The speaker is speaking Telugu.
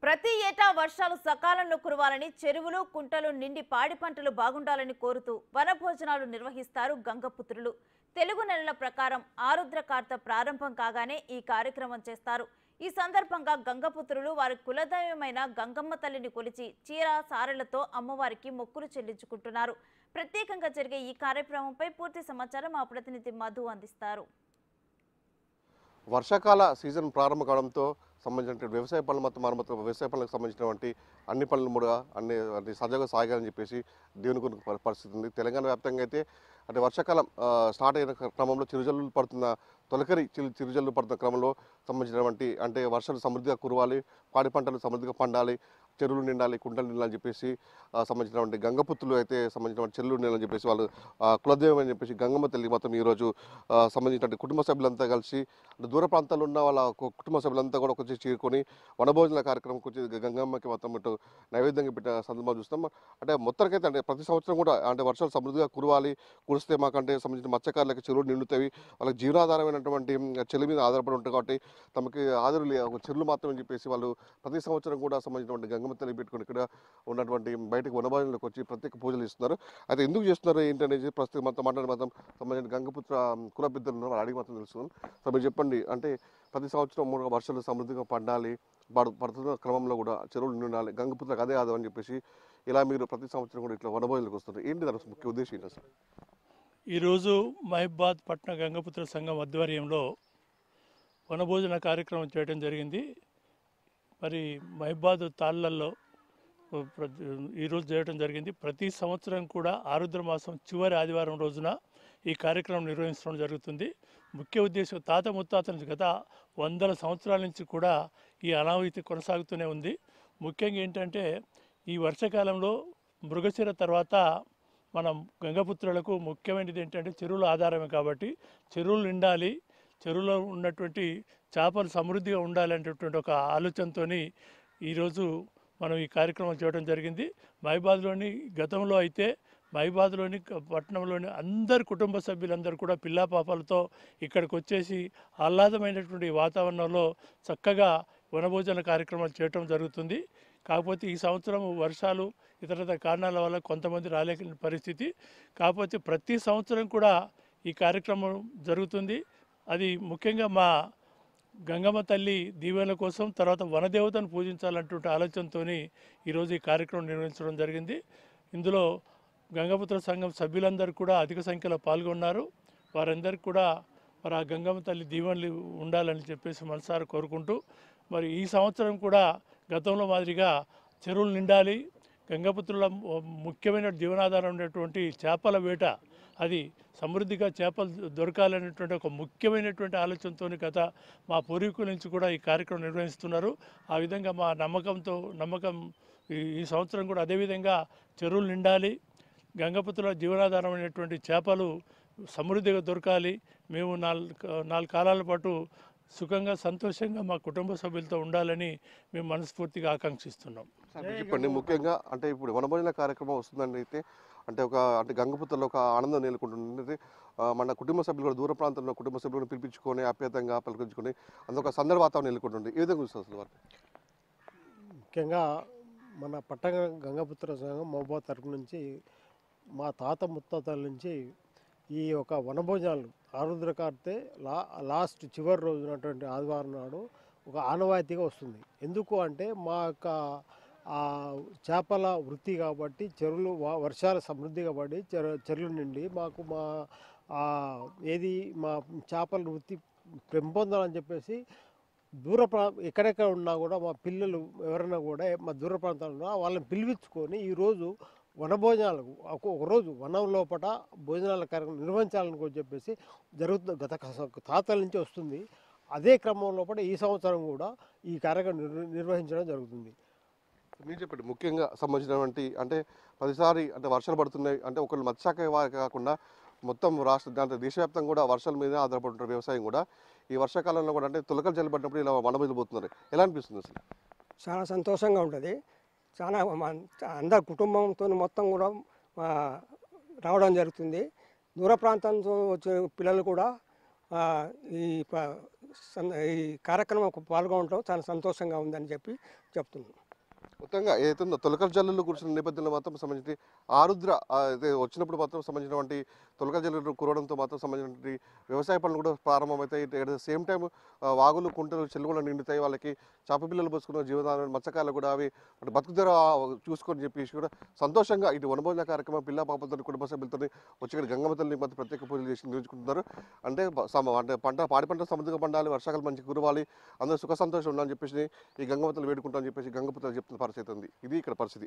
ప్రతి ఏటా వర్షాలు సకాలంలో కురవాలని చెరువులు కుంటలు నిండి పాడి పంటలు బాగుండాలని కోరుతూ వనభోజనాలు నిర్వహిస్తారు గంగపుత్రులు. తెలుగు నెలల ప్రకారం ఆరుద్ర కార్త ప్రారంభం కాగానే ఈ కార్యక్రమం చేస్తారు. ఈ సందర్భంగా గంగపుత్రులు వారి కులదైవమైన గంగమ్మ తల్లిని కొలిచి చీర సారెలతో అమ్మవారికి మొక్కులు చెల్లించుకుంటున్నారు. ప్రత్యేకంగా జరిగే ఈ కార్యక్రమంపై పూర్తి సమాచారం మా ప్రతినిధి మధు అందిస్తారు. వర్షాకాల సీజన్ ప్రారంభం కావడంతో సంబంధించిన వ్యవసాయ పనులు మొత్తం వ్యవసాయ పనులకు సంబంధించినటువంటి అన్ని పనులు కూడా అన్ని సజావుగా సాగాలని చెప్పేసి దేవుని పరిస్థితి ఉంది. తెలంగాణ వ్యాప్తంగా అయితే అంటే వర్షాకాలం స్టార్ట్ అయిన క్రమంలో చిరుజల్లు పడుతున్న తొలకరి చిరుజల్లు పడుతున్న క్రమంలో సంబంధించినటువంటి అంటే వర్షాలు సమృద్ధిగా కురవాలి, పాడి పంటలు సమృద్ధిగా పండాలి, చెరువులు నిండాలి, కుంటలు నిండాలని చెప్పేసి సంబంధించినటువంటి గంగపుత్రులు అయితే సంబంధించినటువంటి చెరువులు నిండాలని చెప్పేసి వాళ్ళు కులదేవం అని చెప్పేసి గంగమ్మ తల్లి మొత్తం ఈరోజు సంబంధించినటువంటి కుటుంబ సభ్యులంతా కలిసి దూర ప్రాంతాల్లో ఉన్న వాళ్ళ కుటుంబ సభ్యులంతా కూడా వచ్చి చేరుకొని వనభోజన కార్యక్రమం వచ్చి గంగమ్మకి మొత్తం ఇటు నైవేద్యంగా పెట్టిన సందర్భం చూస్తాం. అంటే మొత్తానికైతే అంటే ప్రతి సంవత్సరం కూడా అంటే వర్షాలు సమృద్ధిగా కురవాలి, కురిస్తే మాకంటే సంబంధించిన మత్స్యకారులకు చెరువులు నిండుతాయి, వాళ్ళకి జీవనాధారమైనటువంటి చెల్లి మీద ఆధారపడి ఉంటాయి కాబట్టి తమకి ఒక చెరువులు మాత్రమని చెప్పేసి వాళ్ళు ప్రతి సంవత్సరం కూడా సంబంధించినటువంటి గంగమ్మ తల్లి పెట్టుకుని ఇక్కడ ఉన్నటువంటి బయటకు వనభోజనాలకు వచ్చి ప్రత్యేక పూజలు ఇస్తున్నారు. అయితే ఎందుకు చేస్తున్నారు ఏంటనేది ప్రస్తుతం మాత్రం సంబంధించిన గంగపుత్ర కుల పెద్దలు ఉన్నారు, అడిగి మాత్రం తెలుసుకున్నాం. సో మీరు చెప్పండి, అంటే ప్రతి సంవత్సరం వర్షాలు సమృద్ధిగా పండాలి, పడుతున్న క్రమంలో కూడా చెరువులు నిండాలి, గంగపుత్రకు అదే ఆదాయం అని చెప్పేసి ఇలా మీరు ప్రతి సంవత్సరం కూడా ఇట్లా వనభోజనాలకు వస్తున్నారు. ఏంటి దాని ముఖ్య ఉద్దేశం ఏంటి అసలు? ఈరోజు మహిబాద్ పట్న గంగపుత్ర సంఘం ఆధ్వర్యంలో వనభోజన కార్యక్రమం చేయడం జరిగింది. మరి మహిబాద్ తాళ్ళల్లో ఈరోజు చేయడం జరిగింది. ప్రతి సంవత్సరం కూడా ఆరుద్ర మాసం చివరి ఆదివారం రోజున ఈ కార్యక్రమం నిర్వహించడం జరుగుతుంది. ముఖ్య ఉద్దేశం తాత ముత్తాతల నుంచి గత 100 సంవత్సరాల నుంచి కూడా ఈ అనావృతి కొనసాగుతూనే ఉంది. ముఖ్యంగా ఏంటంటే ఈ వర్షాకాలంలో మృగశిర తర్వాత మనం గంగపుత్రులకు ముఖ్యమైనది ఏంటంటే చెరువుల ఆధారమే కాబట్టి చెరువులు నిండాలి, చెరువులో ఉన్నటువంటి చేపలు సమృద్ధిగా ఉండాలనేటటువంటి ఒక ఆలోచనతో ఈరోజు మనం ఈ కార్యక్రమం చేయడం జరిగింది. మహిబాద్లోని గతంలో అయితే మహిబాద్లోని పట్టణంలోని అందరు కుటుంబ సభ్యులందరూ కూడా పిల్లా పాపాలతో ఇక్కడికి వచ్చేసి ఆహ్లాదమైనటువంటి వాతావరణంలో చక్కగా వనభోజన కార్యక్రమాలు చేయడం జరుగుతుంది. కాకపోతే ఈ సంవత్సరం వర్షాలు ఇతర కారణాల వల్ల కొంతమంది రాలేని పరిస్థితి. కాకపోతే ప్రతి సంవత్సరం కూడా ఈ కార్యక్రమం జరుగుతుంది. అది ముఖ్యంగా మా గంగమ్మ తల్లి దీవెనల కోసం, తర్వాత వనదేవతను పూజించాలంటుంటే ఆలోచనతో ఈరోజు ఈ కార్యక్రమం నిర్వహించడం జరిగింది. ఇందులో గంగపుత్ర సంఘం సభ్యులందరూ కూడా అధిక సంఖ్యలో పాల్గొన్నారు. వారందరికీ కూడా మరి ఆ గంగమ్మ తల్లి దీవెనలు ఉండాలని చెప్పేసి మనసారా కోరుకుంటూ మరి ఈ సంవత్సరం కూడా గతంలో మాదిరిగా చెరువులు నిండాలి, గంగపుత్రుల ముఖ్యమైన జీవనాధారం ఉన్నటువంటి చేపల వేట అది సమృద్ధిగా చేపలు దొరకాలనేటువంటి ఒక ముఖ్యమైనటువంటి ఆలోచనతో గత మా పూర్వీకుల నుంచి కూడా ఈ కార్యక్రమం నిర్వహిస్తున్నారు. ఆ విధంగా మా నమ్మకం ఈ సంవత్సరం కూడా అదేవిధంగా చెరువులు నిండాలి, గంగపుత్రుల జీవనాధారం అనేటువంటి చేపలు సమృద్ధిగా దొరకాలి, మేము 4 కాలాల పాటు సుఖంగా సంతోషంగా మా కుటుంబ సభ్యులతో ఉండాలని మేము మనస్ఫూర్తిగా ఆకాంక్షిస్తున్నాం. చెప్పండి, ముఖ్యంగా అంటే ఇప్పుడు వనభోజన కార్యక్రమం వస్తుందని అయితే అంటే గంగపుత్రలో ఒక ఆనందం నెలకొంటుంది. మన కుటుంబ సభ్యులు కూడా దూర ప్రాంతంలో కుటుంబ సభ్యులను పిలిపించుకొని ఆప్యాయంగా పలకరించుకొని అందులో సందర్భ వాతావరణం నెలకొంటుంది. ఏ విధంగా చూస్తారు వారు? ముఖ్యంగా మన పట్టణ గంగపుత్ర సంఘం మహబూబాద్ తరపు నుంచి మా తాత ముత్తాతల నుంచి ఈ యొక్క వనభోజనాలు ఆరుద్ర కార్తె లాస్ట్ చివరి రోజునటువంటి ఆదివారం నాడు ఒక ఆనవాయితీగా వస్తుంది. ఎందుకు అంటే మా యొక్క చేపల వృత్తి కాబట్టి చెరువులు వర్షాలు సమృద్ధిగా పడి చెరువుల నుండి మాకు మా చేపల వృత్తి పెంపొందాలని చెప్పేసి ఎక్కడెక్కడ ఉన్నా కూడా మా పిల్లలు ఎవరైనా కూడా మా దూర ప్రాంతాల్లో వాళ్ళని పిలిపించుకొని ఈరోజు వనభోజనాలకు ఒకరోజు వనం లోపల భోజనాల కార్యక్రమం నిర్వహించాలని చెప్పేసి జరుగుతుంది. గత తాతల నుంచి వస్తుంది. అదే క్రమం లోపల ఈ సంవత్సరం కూడా ఈ కార్యక్రమం నిర్వహించడం జరుగుతుంది. మీరు చెప్పండి, ముఖ్యంగా సంబంధించినటువంటి అంటే ప్రతిసారి అంటే వర్షాలు పడుతున్నాయి అంటే ఒకళ్ళు మత్స్యశాఖ కాకుండా మొత్తం దాంట్లో దేశవ్యాప్తంగా కూడా వర్షాల మీద ఆధారపడుతున్న వ్యవసాయం కూడా ఈ వర్షాకాలంలో కూడా అంటే తొలకలు చల్లబడినప్పుడు ఇలా వనభోజనాలు పోతున్నారు. ఎలా అనిపిస్తుంది అసలు? చాలా సంతోషంగా ఉంటుంది. చాలా అందరు కుటుంబంతో మొత్తం కూడా రావడం జరుగుతుంది. దూర ప్రాంతంతో వచ్చే పిల్లలు కూడా ఈ ఈ కార్యక్రమం పాల్గొనడం చాలా సంతోషంగా ఉందని చెప్తున్నాను. మొత్తంగా ఏదైతే ఉందో తొలకరి జల్లులు కురిసిన నేపథ్యంలో మాత్రం సంబంధించి ఆరుద్ర అయితే వచ్చినప్పుడు మాత్రం సంబంధించినటువంటి తొలకరి జల్లులు కురవడంతో మాత్రం సంబంధించినటువంటి వ్యవసాయ పనులు కూడా ప్రారంభమవుతాయి. అట్ ద సేమ్ టైం వాగులు కుంటలు చెరువులు నిండుతాయి. వాళ్ళకి చేప పిల్లలు పోసుకున్న జీవనాలు మత్స్యకారులు కూడా అవి బతుకుదర చూసుకొని చెప్పేసి కూడా సంతోషంగా ఇటు వనభోజన కార్యక్రమం పిల్ల పాపలతో కుటుంబ సభ్యులతో వచ్చి ఇక్కడ గంగమ్మ తల్లిని మాత్రం ప్రత్యేక పూజలు చేసి నిర్వహించుకుంటున్నారు. అంటే పాడి పంట సమృద్ధిగా పండాలి, వర్షాకాలం మంచి కురవాలి, అందరూ సుఖ సంతోషం ఉండాలని చెప్పేసి ఈ గంగమ్మ తల్లి వేడుకుంటామని చెప్పేసి గంగపుత్రులు చెప్తున్న పరిస్థితి ఉంది. ఇది ఇక్కడ పరిస్థితి.